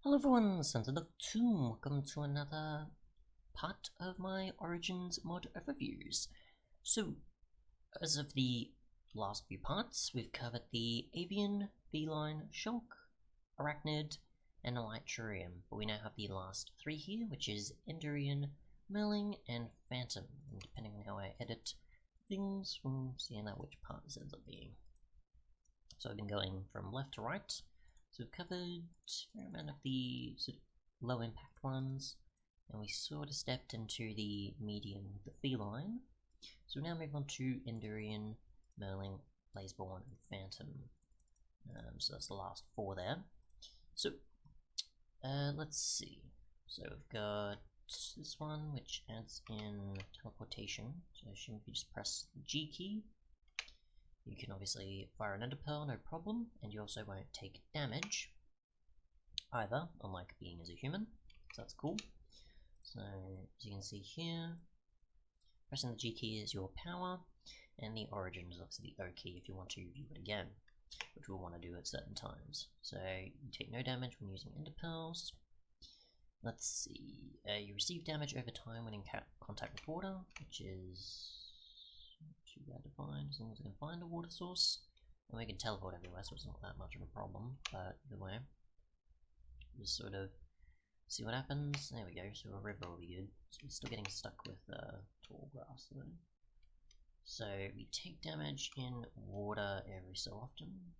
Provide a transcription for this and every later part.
Hello everyone, Untitled Tomb. Welcome to another part of my Origins mod overviews. So, as of the last few parts, we've covered the Avian, Feline, Shulk, Arachnid, and Elytrium, but we now have the last three here, which is Enderian, Merling, and Phantom, and depending on how I edit things, we'll see out which part this ends up being. So I've been going from left to right. So we've covered a fair amount of the sort of low impact ones, and we sort of stepped into the medium, the feline. So we now move on to Enderian, Merling, Blazeborn, and Phantom. So that's the last four there. So let's see. So we've got this one, which adds in teleportation. So I assume if you just press the G key, you can obviously fire an Enderpearl, no problem, and you also won't take damage either, unlike being as a human, so that's cool. So, as you can see here, pressing the G key is your power, and the origin is obviously the O key if you want to view it again, which we'll want to do at certain times. So, you take no damage when using Enderpearls. Let's see, you receive damage over time when in contact with water, which is not too bad to find, as long as we can find a water source. And we can teleport everywhere, so it's not that much of a problem, but either way, just sort of see what happens. There we go, so a river will be good. So we're still getting stuck with tall grass though. So we take damage in water every so often.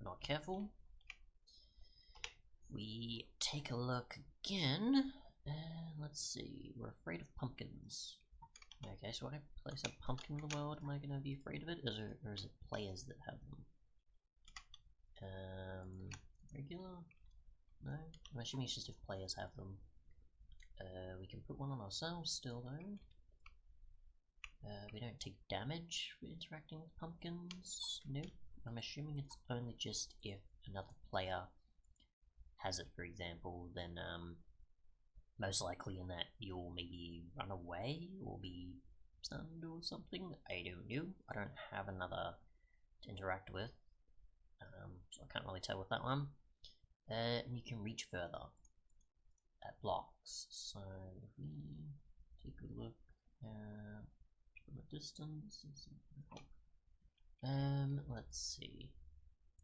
We're not careful. We take a look again, and let's see, we're afraid of pumpkins. Okay, so when I place a pumpkin in the world, am I going to be afraid of it, or is it players that have them? Regular? No? I'm assuming it's just if players have them. We can put one on ourselves still though. We don't take damage for interacting with pumpkins. Nope. I'm assuming it's only just if another player has it, for example, then most likely in that you'll maybe run away or be stunned or something. I don't know. I don't have another to interact with, so I can't really tell with that one. And you can reach further at blocks. So if we take a look at from a distance, let's see.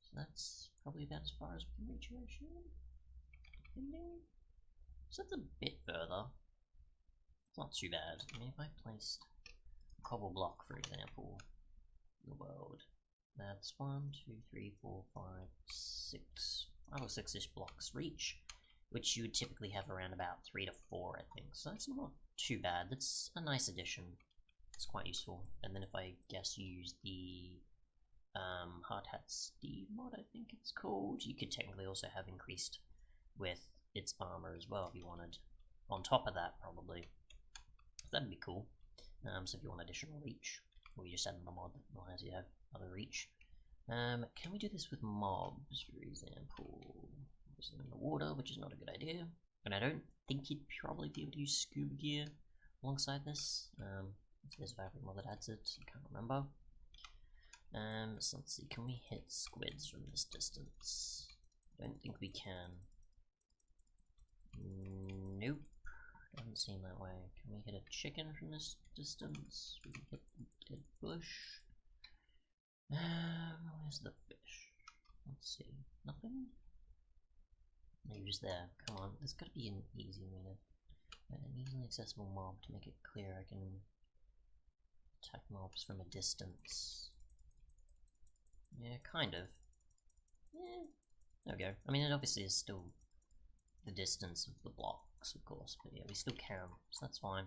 So that's probably about as far as we can reach, I assume. Depending. So that's a bit further. It's not too bad. I mean, if I placed a cobble block, for example, in the world, that's 1, 2, 3, 4, 5, 6, 5 or 6-ish blocks reach, which you would typically have around about 3 to 4, I think. So that's not too bad. That's a nice addition. It's quite useful. And then if I guess you use the Hard Hat Steve mod, I think it's called, you could technically also have increased with its armor as well if you wanted. On top of that, probably. That'd be cool. So if you want additional reach, or you just add another mod that allows you to have other reach. Can we do this with mobs, for example? Just in the water, which is not a good idea. And I don't think you'd probably be able to use scuba gear alongside this. There's a favorite mod that adds it, I can't remember. So let's see, can we hit squids from this distance? I don't think we can. Nope, doesn't seem that way. Can we hit a chicken from this distance? We can hit the dead bush. Where's the fish? Let's see, nothing? Maybe just there, come on, there's gotta be an easy way to, an easily accessible mob to make it clear I can attack mobs from a distance. Yeah, kind of. Yeah, there we go. I mean, it obviously is still the distance of the blocks, of course, but yeah, we still can, so that's fine.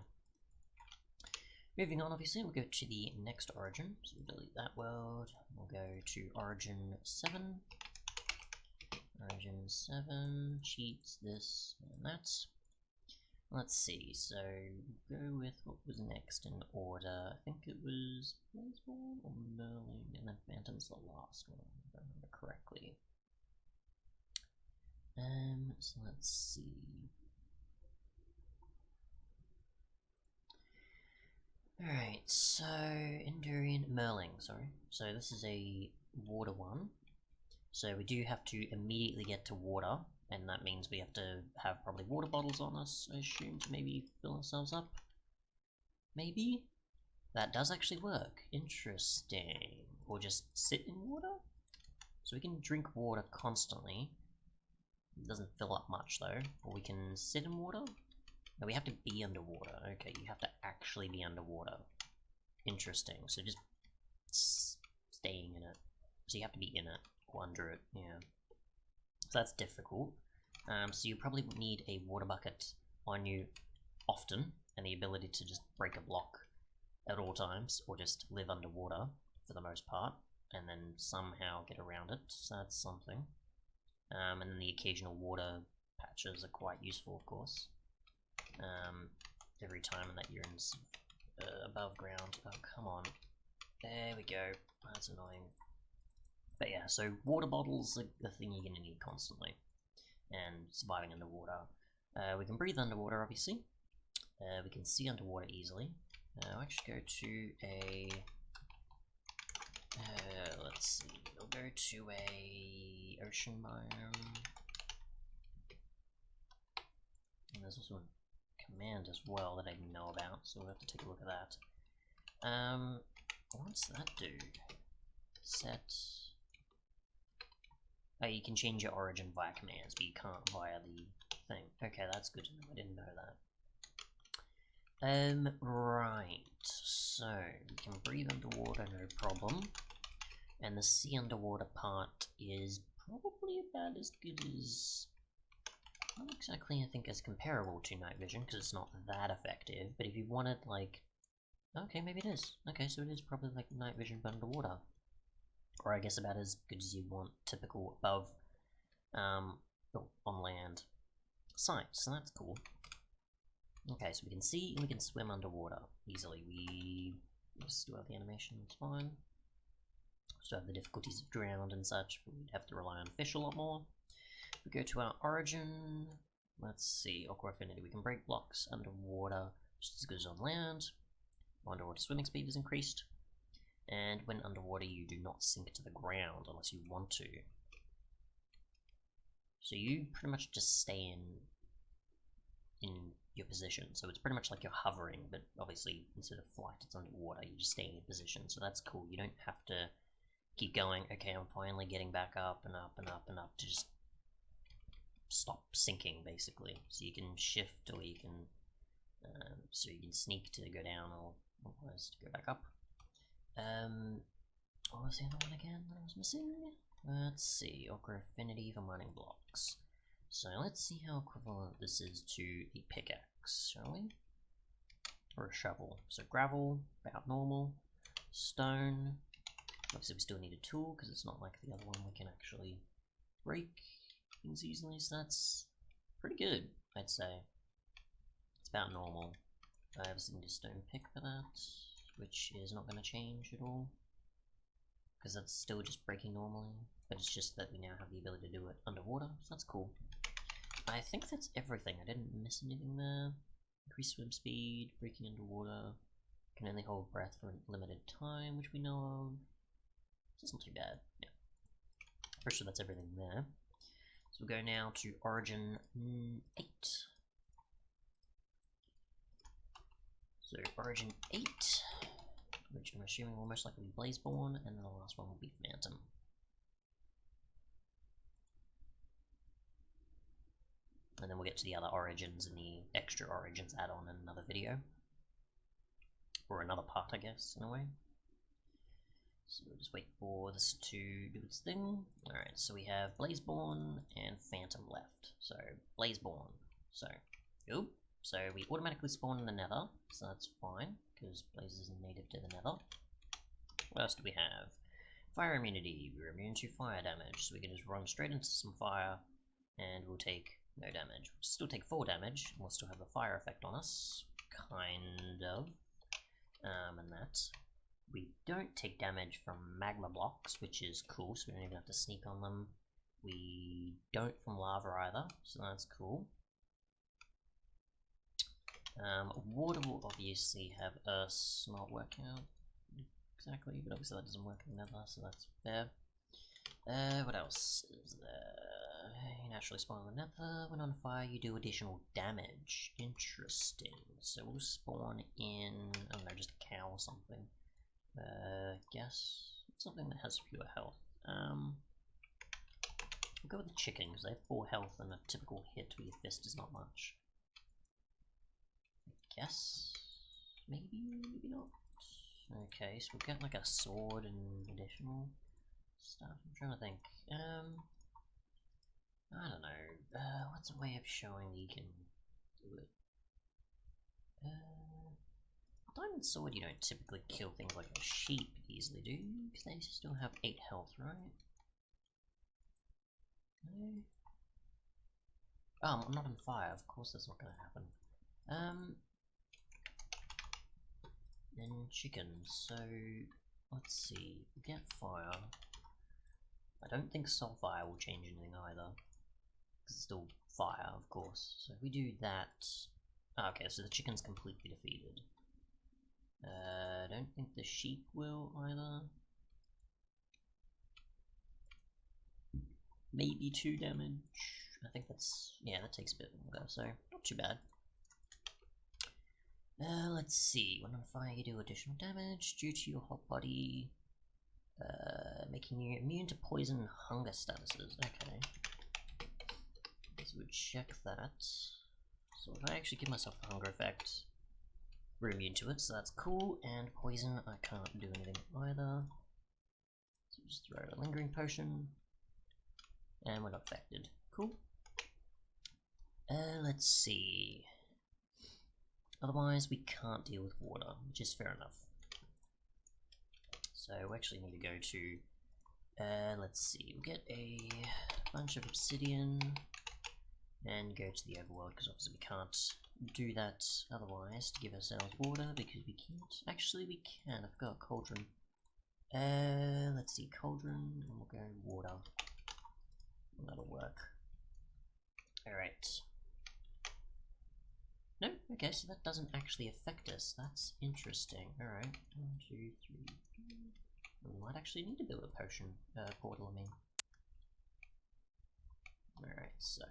Moving on, obviously, we'll go to the next origin, so we'll delete that world, we'll go to origin 7. Origin 7, cheats, this, and that. Let's see, so we'll go with what was next in order. I think it was Blazeborn or Merling, and then Phantom's the last one, if I remember correctly. So let's see. Alright, so Enderian Merling, sorry. So this is a water one. So we do have to immediately get to water and that means we have to have probably water bottles on us, I assume, to maybe fill ourselves up. Maybe? That does actually work. Interesting. Or just sit in water? So we can drink water constantly. It doesn't fill up much though. Or we can sit in water? No, we have to be underwater. Okay, you have to actually be underwater. Interesting. So just staying in it. So you have to be in it or under it, yeah. So that's difficult. So you probably need a water bucket on you often, and the ability to just break a block at all times, or just live underwater for the most part, and then somehow get around it. So that's something. And then the occasional water patches are quite useful, of course. Every time that you're in above ground. Oh, come on. There we go. That's annoying. But yeah, so water bottles are the thing you're going to need constantly. And surviving underwater. We can breathe underwater, obviously. We can see underwater easily. I'll actually go to a... let's see. We'll go to a ocean biome. And there's also a command as well that I didn't know about, so we'll have to take a look at that. What's that do? Set... Oh, you can change your origin via commands, but you can't via the thing. Okay, that's good to know. I didn't know that. Right. So, we can breathe underwater, no problem. And the sea underwater part is probably about as good as... Not exactly, I think, as comparable to night vision, because it's not that effective. But if you wanted, like... Okay, maybe it is. Okay, so it is probably like night vision but underwater. Or I guess about as good as you want typical above on land sight, so that's cool. Okay, so we can see and we can swim underwater easily. We still have the animation, it's fine. Still have the difficulties of drowned and such, but we'd have to rely on fish a lot more. If we go to our origin, let's see, Aqua Affinity, we can break blocks underwater just as good as on land. Underwater swimming speed is increased. And when underwater you do not sink to the ground unless you want to. So you pretty much just stay in your position. So it's pretty much like you're hovering, but obviously instead of flight it's underwater, you just stay in your position. So that's cool. You don't have to keep going, okay, I'm finally getting back up and up and up and up to just stop sinking basically. So you can shift or you can sneak to go down or otherwise to go back up. What was the other one again that I was missing? Let's see, Ochre Affinity for mining blocks. So let's see how equivalent this is to a pickaxe, shall we? Or a shovel. So gravel, about normal. Stone, obviously we still need a tool because it's not like the other one we can actually break things easily, so that's pretty good, I'd say. It's about normal. I obviously need a stone pick for that, which is not going to change at all, because that's still just breaking normally, but it's just that we now have the ability to do it underwater, so that's cool. I think that's everything. I didn't miss anything there. Increased swim speed, breaking underwater, can only hold breath for a limited time, which we know of. So it's not too bad, yeah. Pretty sure that's everything there. So we'll go now to Origin 8. So Origin 8, which I'm assuming will most likely be Blazeborn, and then the last one will be Phantom. And then we'll get to the other Origins and the extra Origins add-on in another video. Or another part, I guess, in a way. So we'll just wait for this to do its thing. Alright, so we have Blazeborn and Phantom left. So, Blazeborn. So we automatically spawn in the Nether, so that's fine, because Blaze is native to the Nether. What else do we have? Fire immunity. We're immune to fire damage, so we can just run straight into some fire, and we'll take no damage. We'll still take 4 damage, and we'll still have the fire effect on us, kind of, and that. We don't take damage from magma blocks, which is cool, so we don't even have to sneak on them. We don't from lava either, so that's cool. Water will obviously have us not work out exactly, but obviously that doesn't work in Nether, so that's fair. What else is there? actually spawn the nether. When on fire, you do additional damage. Interesting. So we'll spawn in, I don't know, just a cow or something. Guess something that has pure health. We'll go with the chicken because they have 4 health and a typical hit with your fist is not much. I guess. Maybe, maybe not. Okay, so we'll get like a sword and additional stuff. I'm trying to think. I don't know. What's a way of showing that you can do it? Diamond sword, you don't typically kill things like a sheep easily, do you? Because they still have 8 health, right? No. Oh, I'm not on fire. Of course, that's not going to happen. Then chicken. So let's see. Get fire. I don't think soul fire will change anything either. Because it's still fire, of course. So if we do that... Okay, so the chicken's completely defeated. I don't think the sheep will either. Maybe 2 damage. I think that's... yeah, that takes a bit longer, so not too bad. Let's see. When on fire, you do additional damage due to your hot body, making you immune to poison and hunger statuses. Okay. So we'll check that. So if I actually give myself the hunger effect, we're immune to it, so that's cool. And poison, I can't do anything either. So just throw a lingering potion, and we're not affected. Cool. Let's see. Otherwise, we can't deal with water, which is fair enough. So we actually need to go to, let's see, we'll get a bunch of obsidian and go to the overworld, because obviously we can't do that otherwise to give ourselves water, because we can't. Actually, we can. I've got a cauldron. Let's see, cauldron, and we'll go water. That'll work. Alright. No? Okay, so that doesn't actually affect us. That's interesting. Alright. 1, 2, 3, 4. We might actually need to build a potion portal, I mean. Alright, so.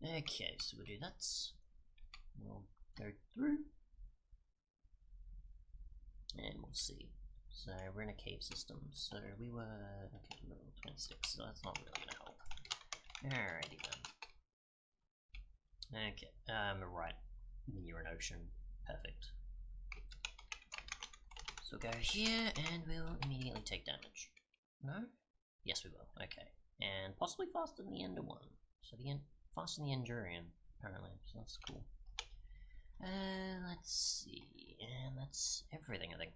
Okay, so we'll do that. We'll go through. And we'll see. So we're in a cave system. So we were okay, level 26, so that's not really gonna help. Alrighty then. Okay, right. Near an ocean. Perfect. So we'll go here and we'll immediately take damage. No? Yes we will. Okay. And possibly faster than the Ender one. So the faster than the Enderian, apparently. So that's cool. Let's see. And that's everything, I think.